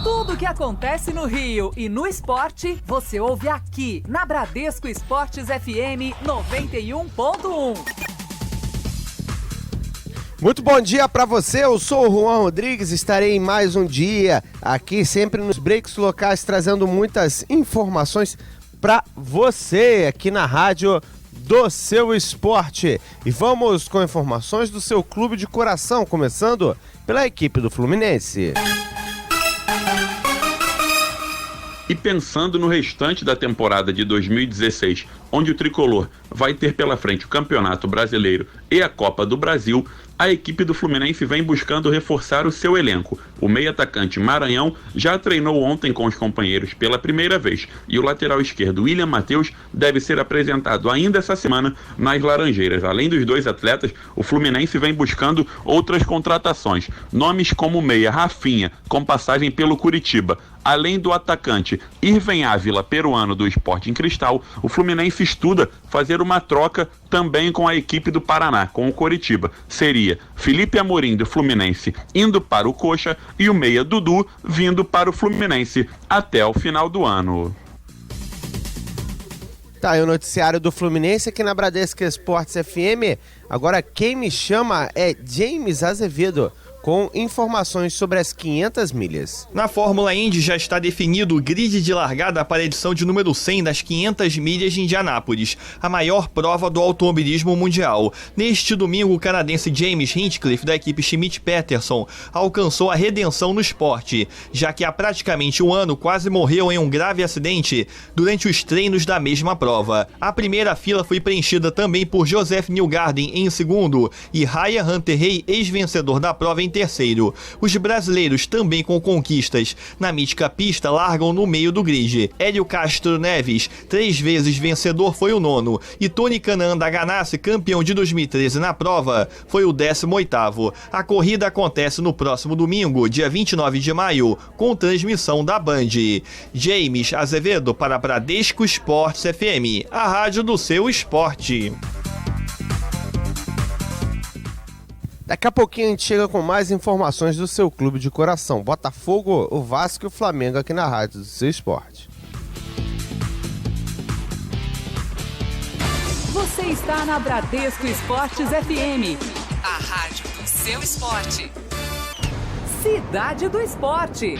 Tudo que acontece no Rio e no esporte, você ouve aqui na Bradesco Esportes FM 91.1. Muito bom dia para você, eu sou o Juan Rodrigues, estarei em mais um dia aqui sempre nos breaks locais trazendo muitas informações para você aqui na rádio do seu esporte. E vamos com informações do seu clube de coração, começando pela equipe do Fluminense. E pensando no restante da temporada de 2016, onde o tricolor vai ter pela frente o Campeonato Brasileiro e a Copa do Brasil, a equipe do Fluminense vem buscando reforçar o seu elenco. O meio-atacante Maranhão já treinou ontem com os companheiros pela primeira vez e o lateral esquerdo William Matheus deve ser apresentado ainda essa semana nas Laranjeiras. Além dos dois atletas, o Fluminense vem buscando outras contratações. Nomes como o meia Rafinha, com passagem pelo Curitiba, além do atacante Irving Ávila, peruano do Sporting Cristal, o Fluminense estuda fazer uma troca também com a equipe do Paraná, com o Coritiba. Seria Felipe Amorim do Fluminense indo para o Coxa e o meia Dudu vindo para o Fluminense até o final do ano. Tá aí o noticiário do Fluminense aqui na Bradesco Esportes FM. Agora quem me chama é James Azevedo, com informações sobre as 500 milhas. Na Fórmula Indy já está definido o grid de largada para a edição de número 100 das 500 milhas de Indianápolis, a maior prova do automobilismo mundial. Neste domingo, o canadense James Hinchcliffe, da equipe Schmidt-Peterson, alcançou a redenção no esporte, já que há praticamente um ano quase morreu em um grave acidente durante os treinos da mesma prova. A primeira fila foi preenchida também por Joseph Newgarden em segundo e Ryan Hunter-Reay, ex-vencedor da prova, em terceiro. Os brasileiros, também com conquistas na mítica pista, largam no meio do grid. Hélio Castro Neves, 3 vezes vencedor, foi o nono, e Tony Kanaan da Ganassi, campeão de 2013 na prova, foi o 18º. A corrida acontece no próximo domingo, dia 29 de maio, com transmissão da Band. James Azevedo para Bradesco Esportes FM, a rádio do seu esporte. Daqui a pouquinho a gente chega com mais informações do seu clube de coração. Botafogo, o Vasco e o Flamengo aqui na rádio do seu esporte. Você está na Bradesco Esportes FM, a rádio do seu esporte. Cidade do Esporte.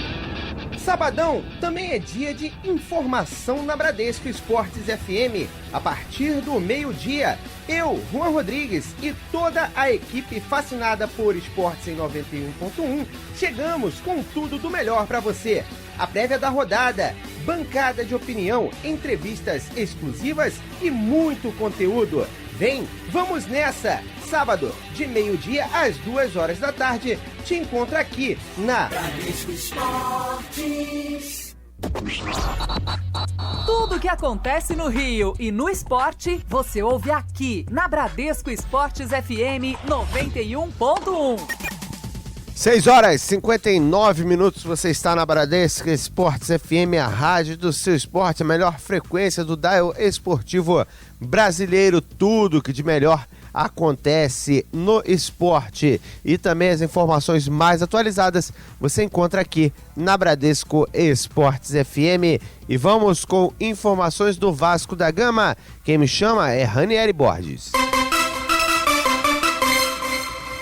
Sabadão também é dia de informação na Bradesco Esportes FM. A partir do meio-dia, eu, Juan Rodrigues e toda a equipe fascinada por esportes em 91.1, chegamos com tudo do melhor para você. A prévia da rodada, bancada de opinião, entrevistas exclusivas e muito conteúdo. Vem, vamos nessa! Sábado, de meio-dia às 2 horas da tarde, te encontro aqui na Bradesco Esportes. Tudo que acontece no Rio e no esporte, você ouve aqui na Bradesco Esportes FM 91.1. 6 horas e 59 minutos, você está na Bradesco Esportes FM, a rádio do seu esporte, a melhor frequência do dial esportivo brasileiro, tudo que de melhor acontece no esporte e também as informações mais atualizadas você encontra aqui na Bradesco Esportes FM. E vamos com informações do Vasco da Gama. Quem me chama é Ranieri Borges.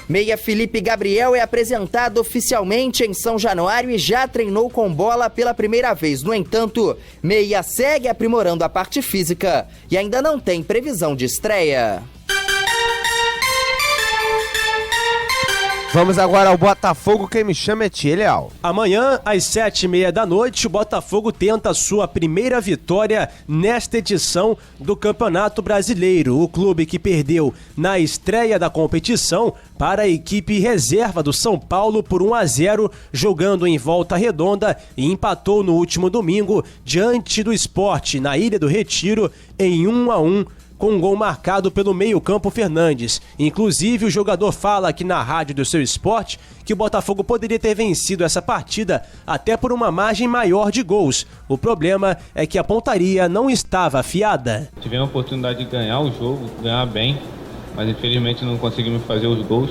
Meia Felipe Gabriel é apresentado oficialmente em São Januário e já treinou com bola pela primeira vez. No entanto, Meia segue aprimorando a parte física e ainda não tem previsão de estreia. Vamos agora ao Botafogo, quem me chama é Tia Leal. Amanhã, às 7h30 da noite, o Botafogo tenta a sua primeira vitória nesta edição do Campeonato Brasileiro. O clube que perdeu na estreia da competição para a equipe reserva do São Paulo por 1-0, jogando em Volta Redonda, e empatou no último domingo diante do Sport, na Ilha do Retiro, em 1-1. Com um gol marcado pelo meio-campo Fernandes. Inclusive, o jogador fala aqui na rádio do seu esporte que o Botafogo poderia ter vencido essa partida até por uma margem maior de gols. O problema é que a pontaria não estava afiada. Tivemos a oportunidade de ganhar o jogo, ganhar bem, mas infelizmente não conseguimos fazer os gols.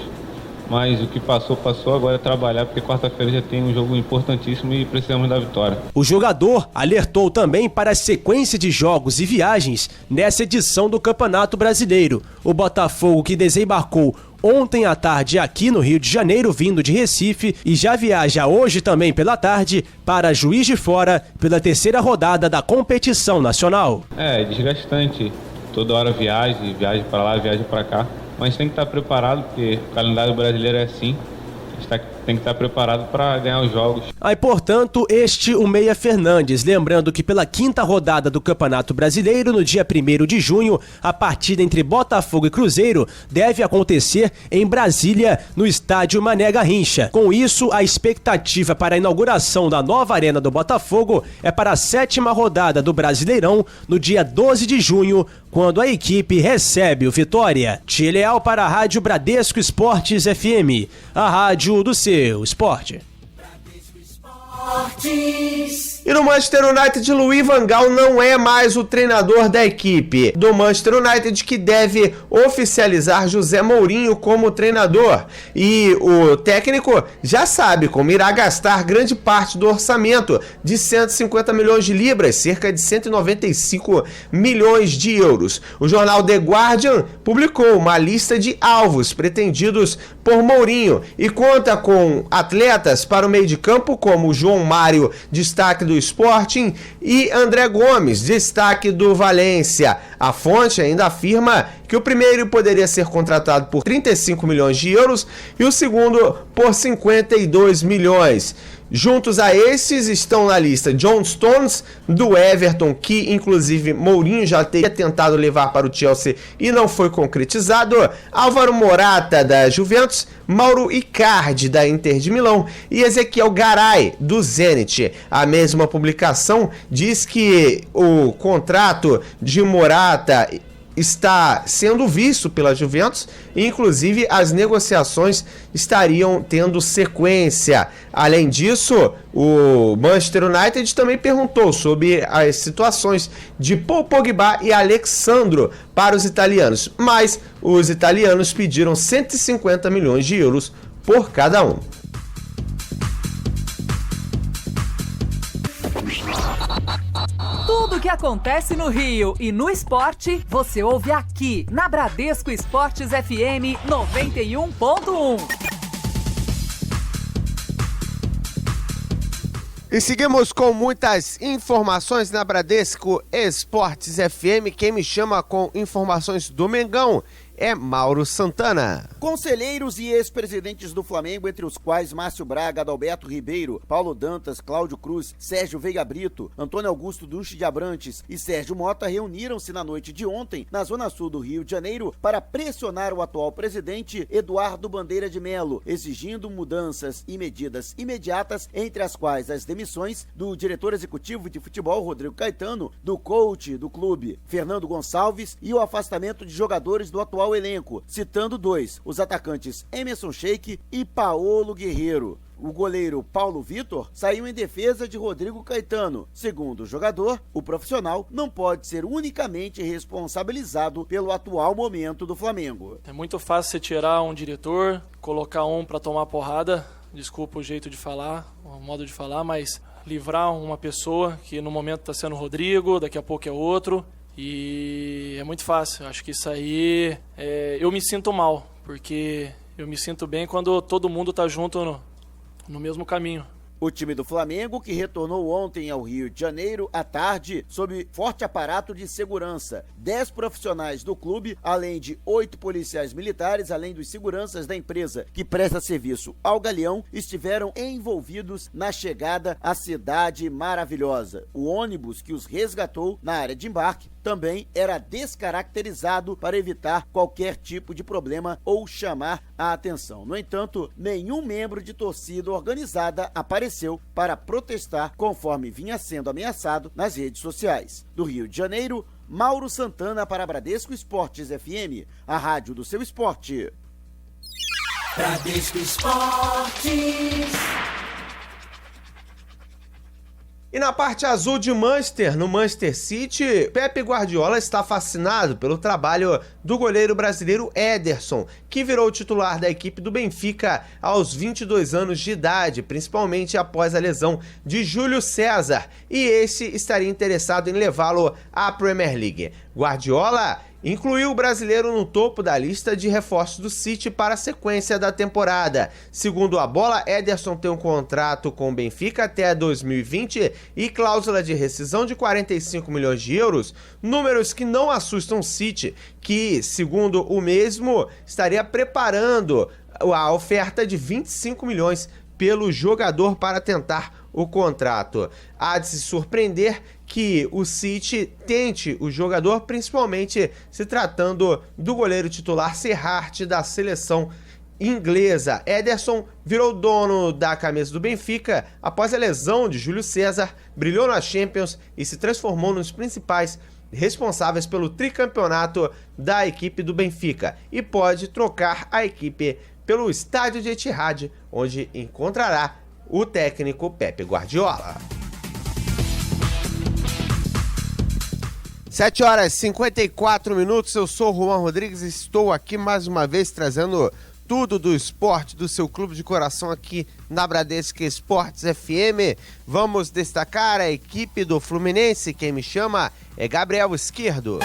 mas o que passou, agora é trabalhar, porque quarta-feira já tem um jogo importantíssimo e precisamos da vitória. O jogador alertou também para a sequência de jogos e viagens nessa edição do Campeonato Brasileiro. O Botafogo, que desembarcou ontem à tarde aqui no Rio de Janeiro, vindo de Recife, e já viaja hoje também pela tarde para Juiz de Fora pela terceira rodada da competição nacional. É desgastante, toda hora viagem para lá, viagem para cá, mas tem que estar preparado, porque o calendário brasileiro é assim. Tem que estar preparado para ganhar os jogos. Aí, portanto, o Meia Fernandes. Lembrando que pela quinta rodada do Campeonato Brasileiro, no dia 1º de junho, a partida entre Botafogo e Cruzeiro deve acontecer em Brasília, no estádio Mané Garrincha. Com isso, a expectativa para a inauguração da nova arena do Botafogo é para a 7ª rodada do Brasileirão, no dia 12 de junho, quando a equipe recebe o Vitória. Tileal para a Rádio Bradesco Esportes FM, a rádio do seu esporte. E no Manchester United, Louis van Gaal não é mais o treinador da equipe do Manchester United, que deve oficializar José Mourinho como treinador. E o técnico já sabe como irá gastar grande parte do orçamento de 150 milhões de libras, cerca de 195 milhões de euros. O jornal The Guardian publicou uma lista de alvos pretendidos por Mourinho e conta com atletas para o meio de campo como João Mário, destaque do Sporting, e André Gomes, destaque do Valência. A fonte ainda afirma que o primeiro poderia ser contratado por 35 milhões de euros e o segundo por 52 milhões. Juntos a esses estão na lista John Stones, do Everton, que inclusive Mourinho já teria tentado levar para o Chelsea e não foi concretizado, Álvaro Morata, da Juventus, Mauro Icardi, da Inter de Milão, e Ezequiel Garay, do Zenit. A mesma publicação diz que o contrato de Morata está sendo visto pela Juventus e inclusive as negociações estariam tendo sequência. Além disso, o Manchester United também perguntou sobre as situações de Paul Pogba e Alex Sandro para os italianos, mas os italianos pediram 150 milhões de euros por cada um. Tudo o que acontece no Rio e no esporte, você ouve aqui na Bradesco Esportes FM 91.1. E seguimos com muitas informações na Bradesco Esportes FM. Quem me chama com informações do Mengão é Mauro Santana. Conselheiros e ex-presidentes do Flamengo, entre os quais Márcio Braga, Adalberto Ribeiro, Paulo Dantas, Cláudio Cruz, Sérgio Veiga Brito, Antônio Augusto Duche de Abrantes e Sérgio Mota, reuniram-se na noite de ontem na zona sul do Rio de Janeiro para pressionar o atual presidente Eduardo Bandeira de Melo, exigindo mudanças e medidas imediatas, entre as quais as demissões do diretor executivo de futebol Rodrigo Caetano, do coach do clube Fernando Gonçalves e o afastamento de jogadores do atual elenco, citando dois, os atacantes Emerson Sheik e Paolo Guerreiro. O goleiro Paulo Vitor saiu em defesa de Rodrigo Caetano. Segundo o jogador, o profissional não pode ser unicamente responsabilizado pelo atual momento do Flamengo. É muito fácil você tirar um diretor, colocar um para tomar porrada, desculpa o jeito de falar, o modo de falar, mas livrar uma pessoa que no momento está sendo o Rodrigo, daqui a pouco é outro. E é muito fácil, acho que isso aí, eu me sinto mal, porque eu me sinto bem quando todo mundo tá junto no mesmo caminho. O time do Flamengo, que retornou ontem ao Rio de Janeiro à tarde, sob forte aparato de segurança. 10 profissionais do clube, além de 8 policiais militares, além dos seguranças da empresa que presta serviço ao Galeão, estiveram envolvidos na chegada à cidade maravilhosa. O ônibus que os resgatou na área de embarque também era descaracterizado para evitar qualquer tipo de problema ou chamar a atenção. No entanto, nenhum membro de torcida organizada apareceu para protestar, conforme vinha sendo ameaçado nas redes sociais. Do Rio de Janeiro, Mauro Santana para Bradesco Esportes FM, a rádio do seu esporte. Bradesco Esportes. E na parte azul de Manchester, no Manchester City, Pep Guardiola está fascinado pelo trabalho do goleiro brasileiro Ederson, que virou titular da equipe do Benfica aos 22 anos de idade, principalmente após a lesão de Júlio César, e esse estaria interessado em levá-lo à Premier League. Guardiola incluiu o brasileiro no topo da lista de reforços do City para a sequência da temporada. Segundo a Bola, Ederson tem um contrato com o Benfica até 2020 e cláusula de rescisão de 45 milhões de euros, números que não assustam o City, que, segundo o mesmo, estaria preparando a oferta de 25 milhões pelo jogador para tentar o contrato. Há de se surpreender que o City tente o jogador, principalmente se tratando do goleiro titular Serrart da seleção inglesa. Ederson virou dono da camisa do Benfica após a lesão de Júlio César, brilhou na Champions e se transformou nos principais responsáveis pelo tricampeonato da equipe do Benfica e pode trocar a equipe pelo estádio de Etihad, onde encontrará o técnico Pep Guardiola. 7h54, eu sou o Juan Rodrigues e estou aqui mais uma vez trazendo tudo do esporte do seu clube de coração aqui na Bradesco Esportes FM. Vamos destacar a equipe do Fluminense, quem me chama é Gabriel Esquerdo.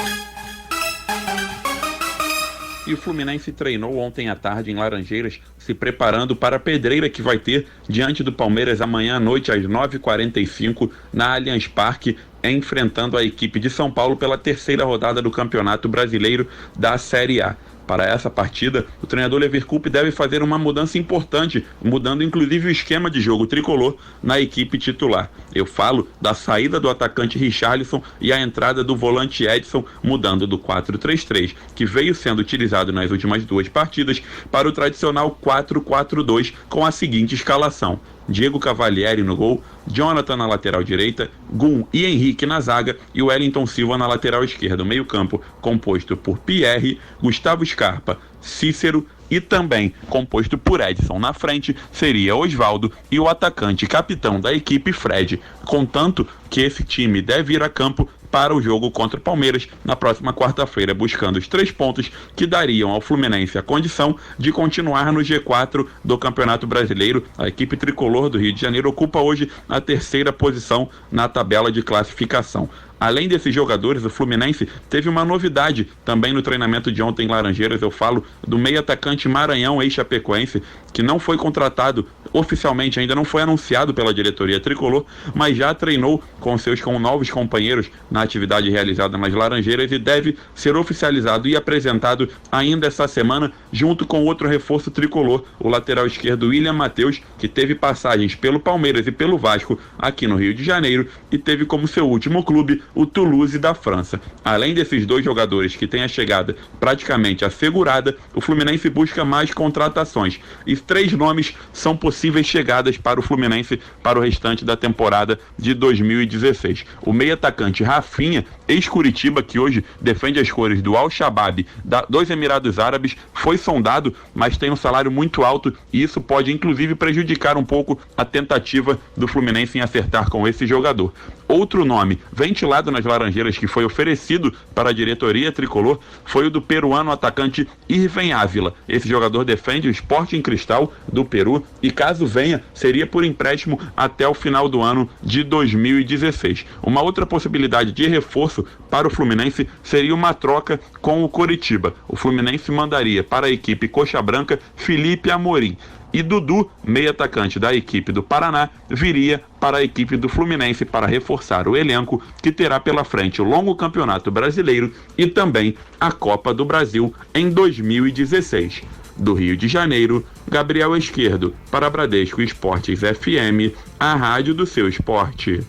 E o Fluminense treinou ontem à tarde em Laranjeiras, se preparando para a pedreira que vai ter diante do Palmeiras amanhã à noite às 9h45 na Allianz Parque, enfrentando a equipe de São Paulo pela terceira rodada do Campeonato Brasileiro da Série A. Para essa partida, o treinador Leverkusen deve fazer uma mudança importante, mudando inclusive o esquema de jogo tricolor na equipe titular. Eu falo da saída do atacante Richarlison e a entrada do volante Edson, mudando do 4-3-3, que veio sendo utilizado nas últimas duas partidas, para o tradicional 4-4-2, com a seguinte escalação: Diego Cavalieri no gol, Jonathan na lateral direita, Gum e Henrique na zaga e o Wellington Silva na lateral esquerda. O meio-campo composto por Pierre, Gustavo Scarpa, Cícero e também composto por Edson. Na frente seria Osvaldo e o atacante capitão da equipe Fred, contanto que esse time deve ir a campo para o jogo contra o Palmeiras na próxima quarta-feira, buscando os 3 pontos que dariam ao Fluminense a condição de continuar no G4 do Campeonato Brasileiro. A equipe tricolor do Rio de Janeiro ocupa hoje a 3ª posição na tabela de classificação. Além desses jogadores, o Fluminense teve uma novidade também no treinamento de ontem em Laranjeiras. Eu falo do meio-atacante Maranhão, ex-chapecoense, que não foi contratado oficialmente, ainda não foi anunciado pela diretoria tricolor, mas já treinou com seus novos companheiros na atividade realizada nas Laranjeiras e deve ser oficializado e apresentado ainda essa semana, junto com outro reforço tricolor, o lateral esquerdo William Matheus, que teve passagens pelo Palmeiras e pelo Vasco aqui no Rio de Janeiro e teve como seu último clube o Toulouse da França. Além desses 2 jogadores que têm a chegada praticamente assegurada, o Fluminense busca mais contratações e 3 nomes são possíveis chegadas para o Fluminense para o restante da temporada de 2016. O meio-atacante Rafinha, ex-Curitiba, que hoje defende as cores do Al-Shabaab dos Emirados Árabes, foi sondado, mas tem um salário muito alto e isso pode inclusive prejudicar um pouco a tentativa do Fluminense em acertar com esse jogador. Outro nome ventilado nas Laranjeiras que foi oferecido para a diretoria tricolor foi o do peruano atacante Irving Ávila. Esse jogador defende o Sporting Cristal do Peru e, caso venha, seria por empréstimo até o final do ano de 2016. Uma outra possibilidade de reforço para o Fluminense seria uma troca com o Coritiba. O Fluminense mandaria para a equipe Coxa Branca Felipe Amorim. E Dudu, meio-atacante da equipe do Paraná, viria para a equipe do Fluminense para reforçar o elenco, que terá pela frente o longo Campeonato Brasileiro e também a Copa do Brasil em 2016. Do Rio de Janeiro, Gabriel Esquerdo, para Bradesco Esportes FM, a rádio do seu esporte.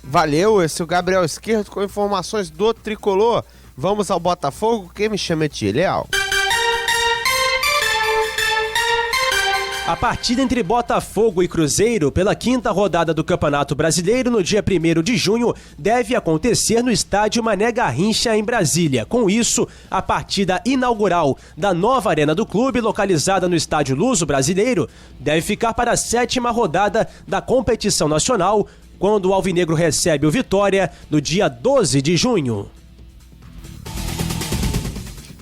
Valeu, esse é o Gabriel Esquerdo com informações do tricolor. Vamos ao Botafogo, quem me chama é Tia Leal. A partida entre Botafogo e Cruzeiro pela 5ª rodada do Campeonato Brasileiro no dia 1º de junho deve acontecer no estádio Mané Garrincha, em Brasília. Com isso, a partida inaugural da nova arena do clube, localizada no estádio Luso Brasileiro, deve ficar para a 7ª rodada da competição nacional, quando o Alvinegro recebe o Vitória no dia 12 de junho.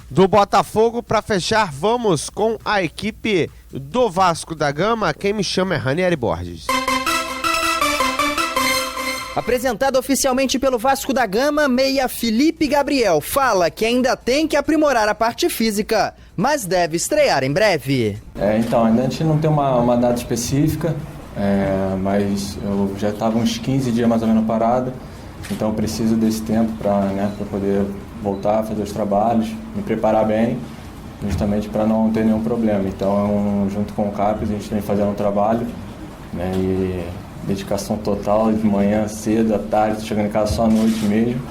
Do Botafogo, para fechar, vamos com a equipe do Vasco da Gama. Quem me chama é Ranieri Borges. Apresentado oficialmente pelo Vasco da Gama, meia Felipe Gabriel fala que ainda tem que aprimorar a parte física, mas deve estrear em breve. Então, ainda a gente não tem uma data específica, mas eu já estava uns 15 dias mais ou menos parado, então eu preciso desse tempo para poder voltar a fazer os trabalhos, me preparar bem, justamente para não ter nenhum problema. Então, junto com o CAPES, a gente vem fazendo um trabalho, e dedicação total, de manhã cedo, à tarde, chegando em casa só à noite mesmo,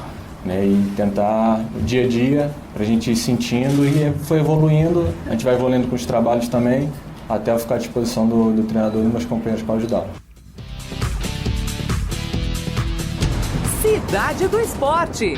e tentar dia a dia, para a gente ir sentindo e foi evoluindo, a gente vai evoluindo com os trabalhos também, até eu ficar à disposição do treinador e dos meus companheiros para ajudar. Cidade do Esporte.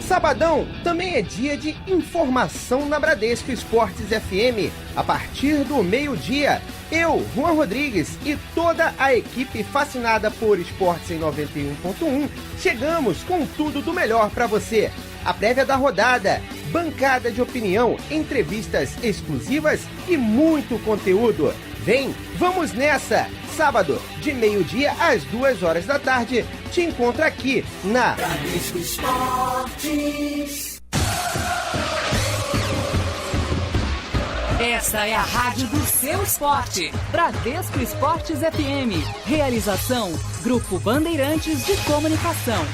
Sabadão também é dia de informação na Bradesco Esportes FM. A partir do meio-dia, eu, Juan Rodrigues e toda a equipe fascinada por esportes em 91.1 chegamos com tudo do melhor para você. A prévia da rodada, bancada de opinião, entrevistas exclusivas e muito conteúdo. Vem, vamos nessa! Sábado, de meio-dia às 2 horas da tarde, te encontro aqui na Bradesco Esportes. Essa é a rádio do seu esporte. Bradesco Esportes FM. Realização, Grupo Bandeirantes de Comunicação.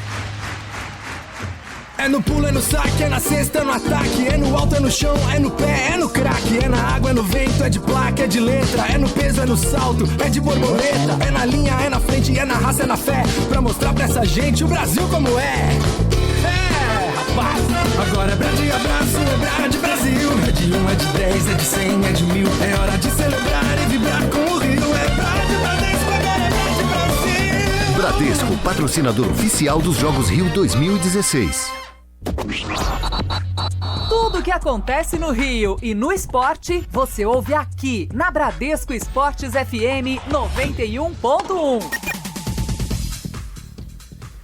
É no pulo, é no saque, é na cesta, é no ataque, é no alto, é no chão, é no pé, é no craque, é na água, é no vento, é de placa, é de letra, é no peso, é no salto, é de borboleta, é na linha, é na frente, é na raça, é na fé, pra mostrar pra essa gente o Brasil como é. Rapaz, agora é brá de abraço, é brá de Brasil, é de 1, é de 10, é de 100, é de 1000, é hora de celebrar e vibrar com o Rio, é brá de Bradesco, agora é brá de Brasil. Bradesco, patrocinador oficial dos Jogos Rio 2016. Tudo o que acontece no Rio e no esporte, você ouve aqui na Bradesco Esportes FM 91.1.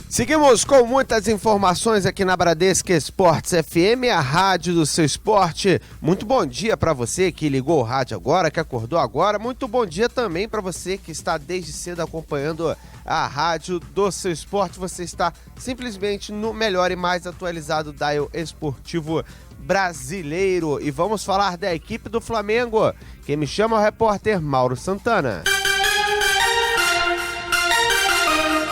Seguimos com muitas informações aqui na Bradesco Esportes FM, a rádio do seu esporte. Muito bom dia para você que ligou o rádio agora, que acordou agora. Muito bom dia também para você que está desde cedo acompanhando a rádio do seu esporte. Você está simplesmente no melhor e mais atualizado dial esportivo brasileiro. E vamos falar da equipe do Flamengo. Quem me chama é o repórter Mauro Santana.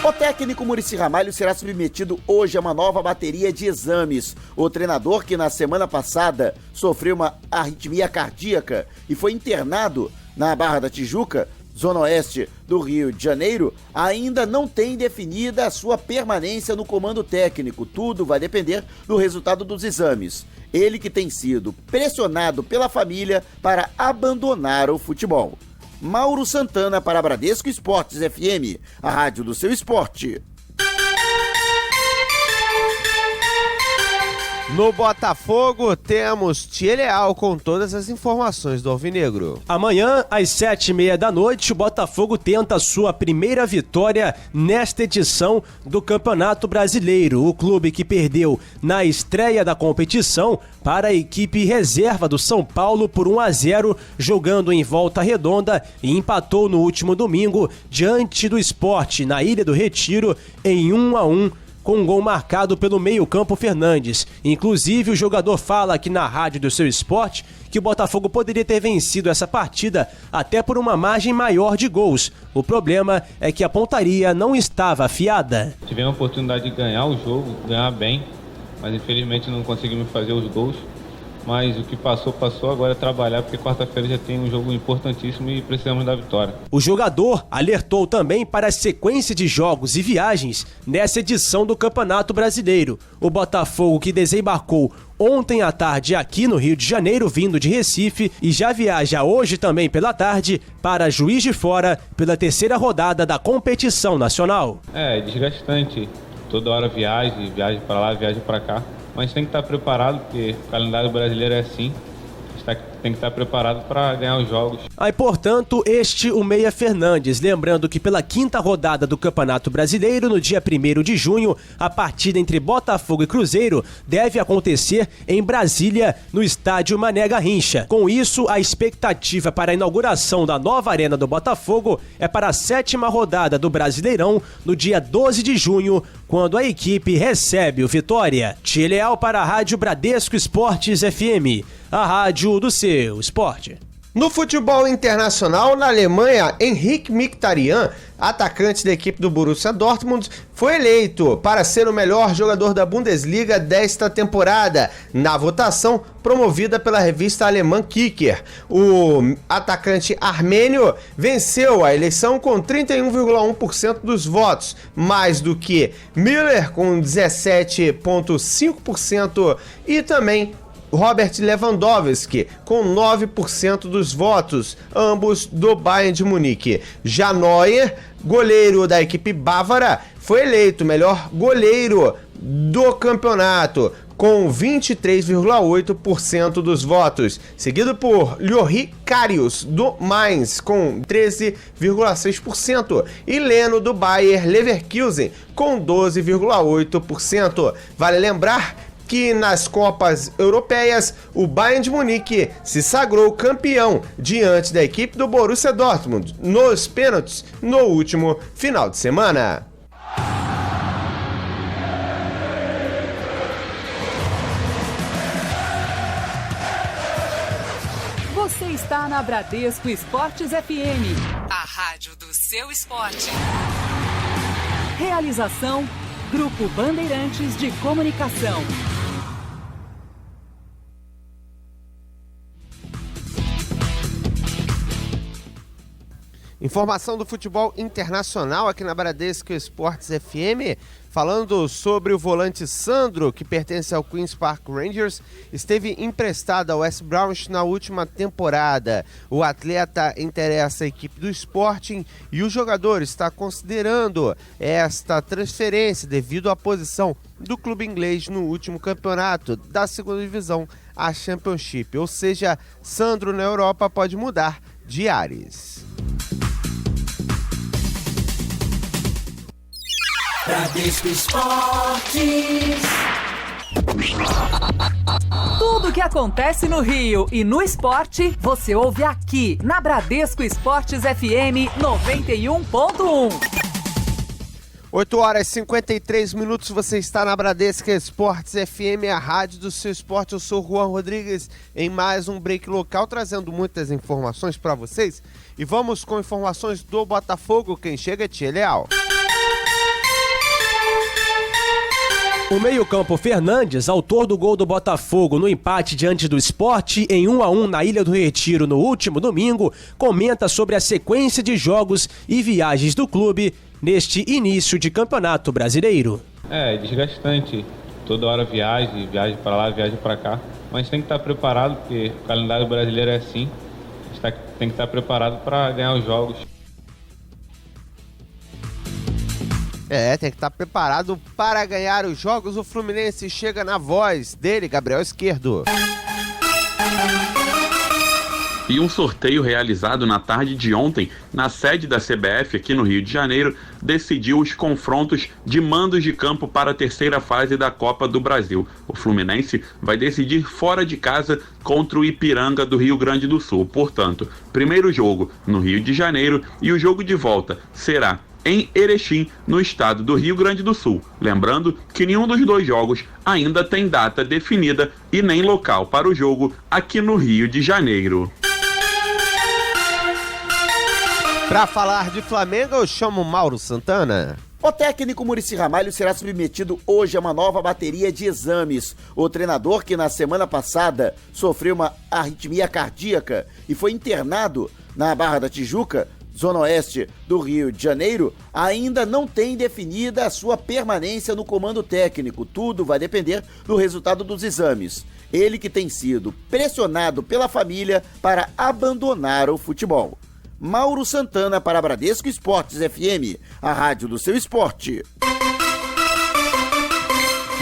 O técnico Muricy Ramalho será submetido hoje a uma nova bateria de exames. O treinador, que na semana passada sofreu uma arritmia cardíaca e foi internado na Barra da Tijuca, zona oeste do Rio de Janeiro, ainda não tem definida a sua permanência no comando técnico. Tudo vai depender do resultado dos exames. Ele que tem sido pressionado pela família para abandonar o futebol. Mauro Santana para Bradesco Esportes FM, a rádio do seu esporte. No Botafogo, temos Tia Leal com todas as informações do Alvinegro. Amanhã, às 7h30 da noite, o Botafogo tenta a sua primeira vitória nesta edição do Campeonato Brasileiro. O clube que perdeu na estreia da competição para a equipe reserva do São Paulo por 1-0, jogando em Volta Redonda, e empatou no último domingo diante do Sport na Ilha do Retiro em 1-1. Com um gol marcado pelo meio-campo Fernandes. Inclusive, o jogador fala aqui na rádio do seu esporte que o Botafogo poderia ter vencido essa partida até por uma margem maior de gols. O problema é que a pontaria não estava afiada. Tivemos a oportunidade de ganhar o jogo, ganhar bem, mas infelizmente não conseguimos fazer os gols. Mas o que passou, agora é trabalhar, porque quarta-feira já tem um jogo importantíssimo e precisamos da vitória. O jogador alertou também para a sequência de jogos e viagens nessa edição do Campeonato Brasileiro. O Botafogo, que desembarcou ontem à tarde aqui no Rio de Janeiro, vindo de Recife, e já viaja hoje também pela tarde para Juiz de Fora pela terceira rodada da competição nacional. É desgastante, toda hora viagem para lá, viagem para cá. Mas tem que estar preparado, porque o calendário brasileiro é assim. A gente tem que estar preparado para ganhar os jogos. Aí, portanto, o Meia Fernandes. Lembrando que pela 5ª rodada do Campeonato Brasileiro, no dia 1º de junho, a partida entre Botafogo e Cruzeiro deve acontecer em Brasília, no estádio Mané Garrincha. Com isso, a expectativa para a inauguração da nova arena do Botafogo é para a 7ª rodada do Brasileirão, no dia 12 de junho, quando a equipe recebe o Vitória. Tia Leal para a Rádio Bradesco Esportes FM, a rádio do seu esporte. No futebol internacional, na Alemanha, Henrik Mkhitaryan, atacante da equipe do Borussia Dortmund, foi eleito para ser o melhor jogador da Bundesliga desta temporada, na votação promovida pela revista alemã Kicker. O atacante armênio venceu a eleição com 31,1% dos votos, mais do que Müller com 17,5% e também Robert Lewandowski, com 9% dos votos, ambos do Bayern de Munique. Já Neuer, goleiro da equipe bávara, foi eleito melhor goleiro do campeonato, com 23,8% dos votos, seguido por Youri Karius, do Mainz, com 13,6%, e Leno, do Bayer Leverkusen, com 12,8%. Vale lembrar que nas Copas Europeias, o Bayern de Munique se sagrou campeão diante da equipe do Borussia Dortmund nos pênaltis no último final de semana. Você está na Bradesco Esportes FM, a rádio do seu esporte. Realização: Grupo Bandeirantes de Comunicação. Informação do futebol internacional aqui na Bradesco Esportes FM, falando sobre o volante Sandro, que pertence ao Queen's Park Rangers, esteve emprestado ao West Bromwich na última temporada. O atleta interessa a equipe do Sporting e o jogador está considerando esta transferência devido à posição do clube inglês no último campeonato da segunda divisão, a Championship. Ou seja, Sandro na Europa pode mudar de ares. Bradesco Esportes. Tudo que acontece no Rio e no esporte, você ouve aqui na Bradesco Esportes FM 91.1. 8h53, você está na Bradesco Esportes FM, a rádio do seu esporte. Eu sou Juan Rodrigues em mais um break local, trazendo muitas informações para vocês. E vamos com informações do Botafogo. Quem chega é Tia Leal. O meio-campo Fernandes, autor do gol do Botafogo no empate diante do Sport em 1-1 na Ilha do Retiro no último domingo, comenta sobre a sequência de jogos e viagens do clube neste início de campeonato brasileiro. É desgastante, toda hora viagem para lá, viagem para cá, mas tem que estar preparado, porque o calendário brasileiro é assim, a gente tem que estar preparado para ganhar os jogos. Tem que estar preparado para ganhar os jogos. O Fluminense chega na voz dele, Gabriel Esquerdo. E um sorteio realizado na tarde de ontem, na sede da CBF aqui no Rio de Janeiro, decidiu os confrontos de mandos de campo para a terceira fase da Copa do Brasil. O Fluminense vai decidir fora de casa contra o Ipiranga do Rio Grande do Sul. Portanto, primeiro jogo no Rio de Janeiro e o jogo de volta será em Erechim, no estado do Rio Grande do Sul. Lembrando que nenhum dos dois jogos ainda tem data definida e nem local para o jogo aqui no Rio de Janeiro. Para falar de Flamengo, eu chamo Mauro Santana. O técnico Muricy Ramalho será submetido hoje a uma nova bateria de exames. O treinador, que na semana passada sofreu uma arritmia cardíaca e foi internado na Barra da Tijuca, Zona Oeste do Rio de Janeiro, ainda não tem definida a sua permanência no comando técnico. Tudo vai depender do resultado dos exames. Ele que tem sido pressionado pela família para abandonar o futebol. Mauro Santana para Bradesco Esportes FM, a rádio do seu esporte.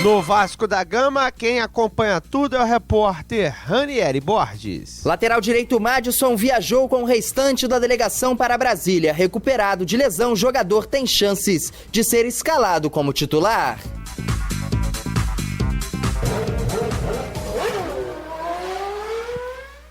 No Vasco da Gama, quem acompanha tudo é o repórter Ranieri Borges. Lateral direito Madison viajou com o restante da delegação para Brasília. Recuperado de lesão, o jogador tem chances de ser escalado como titular.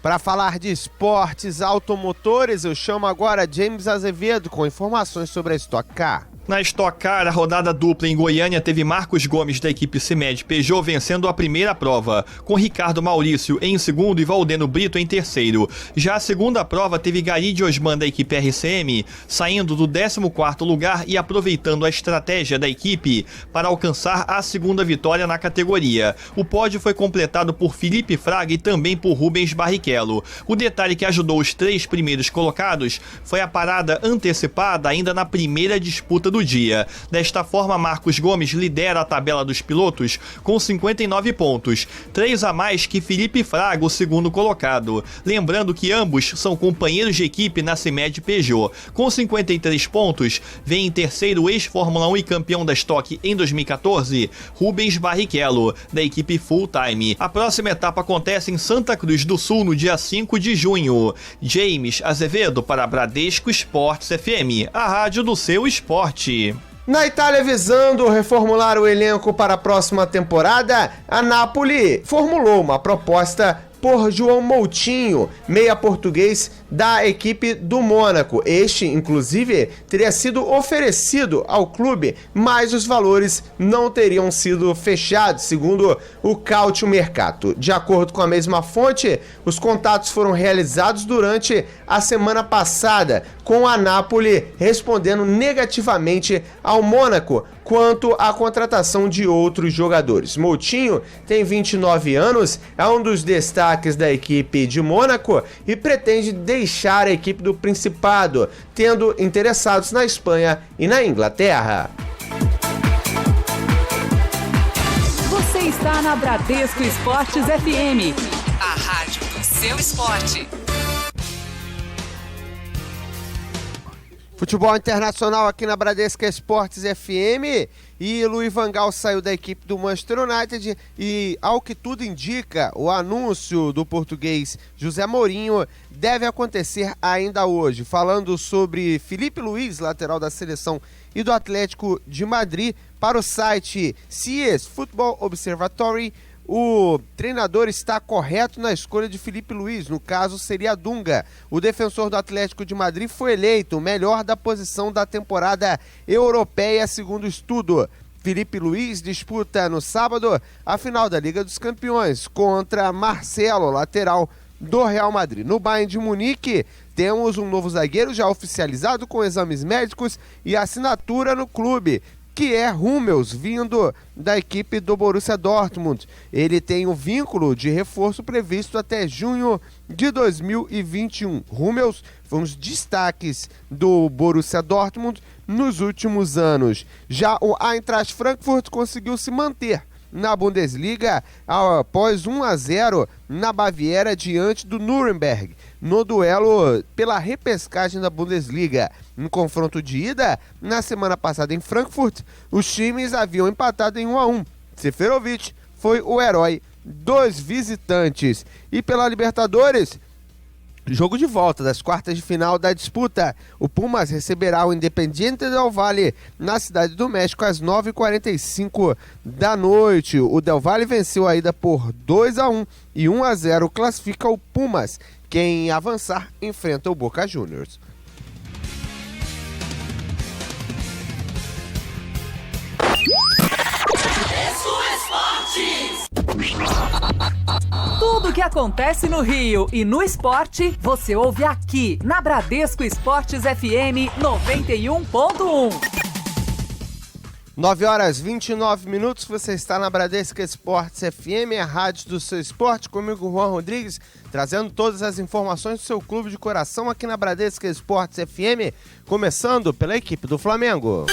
Para falar de esportes automotores, eu chamo agora James Azevedo com informações sobre a Stock Car. Na Stock Car, a rodada dupla em Goiânia teve Marcos Gomes da equipe CIMED Peugeot vencendo a primeira prova, com Ricardo Maurício em segundo e Valdeno Brito em terceiro. Já a segunda prova teve Garide Osman da equipe RCM saindo do 14º lugar e aproveitando a estratégia da equipe para alcançar a segunda vitória na categoria. O pódio foi completado por Felipe Fraga e também por Rubens Barrichello. O detalhe que ajudou os 3 primeiros colocados foi a parada antecipada ainda na primeira disputa do dia. Desta forma, Marcos Gomes lidera a tabela dos pilotos com 59 pontos, 3 a mais que Felipe Fraga, o segundo colocado. Lembrando que ambos são companheiros de equipe na CIMED Peugeot. Com 53 pontos, vem em terceiro o ex-Fórmula 1 e campeão da Stock em 2014, Rubens Barrichello, da equipe Full Time. A próxima etapa acontece em Santa Cruz do Sul no dia 5 de junho. James Azevedo para Bradesco Esportes FM, a rádio do seu esporte. Na Itália, visando reformular o elenco para a próxima temporada, a Napoli formulou uma proposta por João Moutinho, meia português da equipe do Mônaco. Este, inclusive, teria sido oferecido ao clube, mas os valores não teriam sido fechados, segundo o Calcio Mercato. De acordo com a mesma fonte, os contatos foram realizados durante a semana passada, com a Napoli respondendo negativamente ao Mônaco quanto à contratação de outros jogadores. Moutinho tem 29 anos, é um dos destaques da equipe de Mônaco e pretende deixar a equipe do Principado, tendo interessados na Espanha e na Inglaterra. Você está na Bradesco Esportes FM, a rádio do seu esporte. Futebol internacional aqui na Bradesco Esportes FM, e Luiz Van Gaal saiu da equipe do Manchester United e, ao que tudo indica, o anúncio do português José Mourinho deve acontecer ainda hoje. Falando sobre Filipe Luís, lateral da seleção e do Atlético de Madrid, para o site CS Football Observatory, o treinador está correto na escolha de Filipe Luís, no caso seria Dunga. O defensor do Atlético de Madrid foi eleito o melhor da posição da temporada europeia, segundo o estudo. Filipe Luís disputa no sábado a final da Liga dos Campeões contra Marcelo, lateral do Real Madrid. No Bayern de Munique, temos um novo zagueiro já oficializado com exames médicos e assinatura no clube, que é Hummels, vindo da equipe do Borussia Dortmund. Ele tem um vínculo de reforço previsto até junho de 2021. Hummels foi um dos destaques do Borussia Dortmund nos últimos anos. Já o Eintracht Frankfurt conseguiu se manter na Bundesliga após 1-0 na Baviera diante do Nuremberg, no duelo pela repescagem da Bundesliga. No confronto de ida, na semana passada em Frankfurt, os times haviam empatado em 1-1. Seferovic foi o herói dos visitantes. E pela Libertadores, jogo de volta das quartas de final da disputa. O Pumas receberá o Independiente del Valle na Cidade do México às 9h45 da noite. O Del Valle venceu a ida por 2-1 e 1-0 classifica o Pumas. Quem avançar enfrenta o Boca Juniors. Tudo o que acontece no Rio e no esporte, você ouve aqui na Bradesco Esportes FM 91.1. 9h29, você está na Bradesco Esportes FM, a rádio do seu esporte, comigo, Juan Rodrigues, trazendo todas as informações do seu clube de coração aqui na Bradesco Esportes FM, começando pela equipe do Flamengo.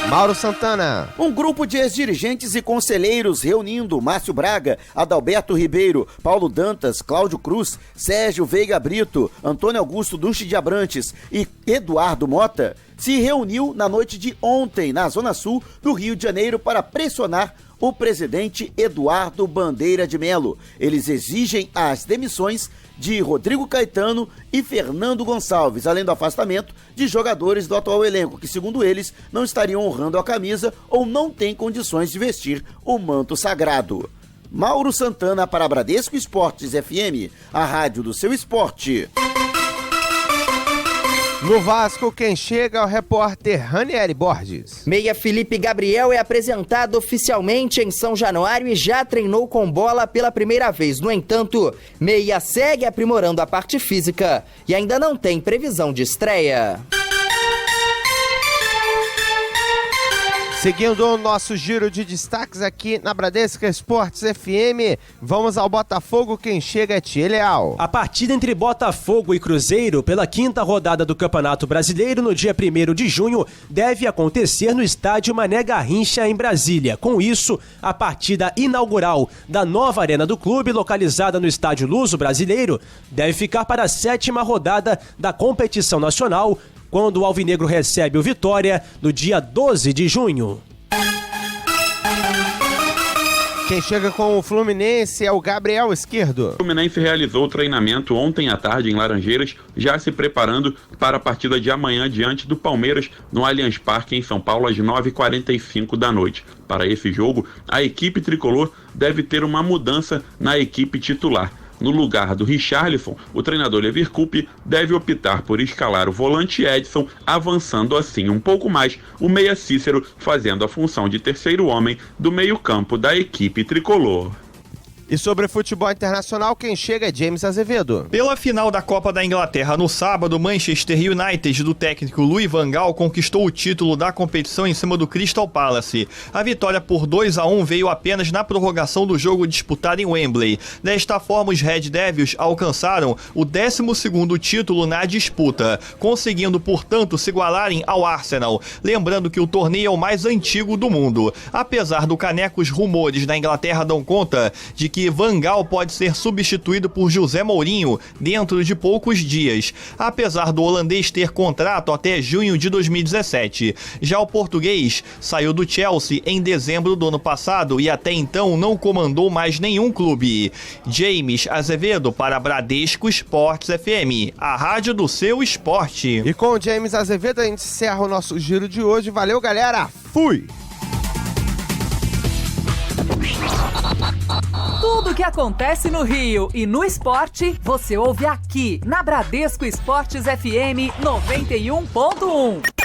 Mauro Santana. Um grupo de ex-dirigentes e conselheiros reunindo Márcio Braga, Adalberto Ribeiro, Paulo Dantas, Cláudio Cruz, Sérgio Veiga Brito, Antônio Augusto Duche de Abrantes e Eduardo Mota se reuniu na noite de ontem na Zona Sul do Rio de Janeiro para pressionar o presidente Eduardo Bandeira de Mello. Eles exigem as demissões de Rodrigo Caetano e Fernando Gonçalves, além do afastamento de jogadores do atual elenco, que, segundo eles, não estariam honrando a camisa ou não têm condições de vestir o manto sagrado. Mauro Santana para Bradesco Esportes FM, a rádio do seu esporte. No Vasco, quem chega é o repórter Ranieri Borges. Meia Felipe Gabriel é apresentado oficialmente em São Januário e já treinou com bola pela primeira vez. No entanto, Meia segue aprimorando a parte física e ainda não tem previsão de estreia. Seguindo o nosso giro de destaques aqui na Bradesco Esportes FM, vamos ao Botafogo, quem chega é Thier Leal. A partida entre Botafogo e Cruzeiro pela 5ª rodada do Campeonato Brasileiro no dia 1º de junho deve acontecer no estádio Mané Garrincha, em Brasília. Com isso, a partida inaugural da nova arena do clube, localizada no estádio Luso Brasileiro, deve ficar para a 7ª rodada da competição nacional, quando o Alvinegro recebe o Vitória no dia 12 de junho. Quem chega com o Fluminense é o Gabriel Esquerdo. O Fluminense realizou o treinamento ontem à tarde em Laranjeiras, já se preparando para a partida de amanhã diante do Palmeiras no Allianz Parque, em São Paulo, às 9h45 da noite. Para esse jogo, a equipe tricolor deve ter uma mudança na equipe titular. No lugar do Richarlison, o treinador Levir Coupe deve optar por escalar o volante Edson, avançando assim um pouco mais o meia Cícero, fazendo a função de terceiro homem do meio-campo da equipe tricolor. E sobre futebol internacional, quem chega é James Azevedo. Pela final da Copa da Inglaterra no sábado, Manchester United do técnico Louis van Gaal conquistou o título da competição em cima do Crystal Palace. A vitória por 2-1 veio apenas na prorrogação do jogo disputado em Wembley. Desta forma, os Red Devils alcançaram o 12º título na disputa, conseguindo, portanto, se igualarem ao Arsenal. Lembrando que o torneio é o mais antigo do mundo. Apesar do caneco, os rumores da Inglaterra dão conta de que Van Gaal pode ser substituído por José Mourinho dentro de poucos dias, apesar do holandês ter contrato até junho de 2017. Já o português saiu do Chelsea em dezembro do ano passado e até então não comandou mais nenhum clube. James Azevedo para Bradesco Esportes FM, a rádio do seu esporte. E com o James Azevedo a gente encerra o nosso giro de hoje. Valeu, galera! Fui! Tudo que acontece no Rio e no esporte, você ouve aqui na Bradesco Esportes FM 91.1.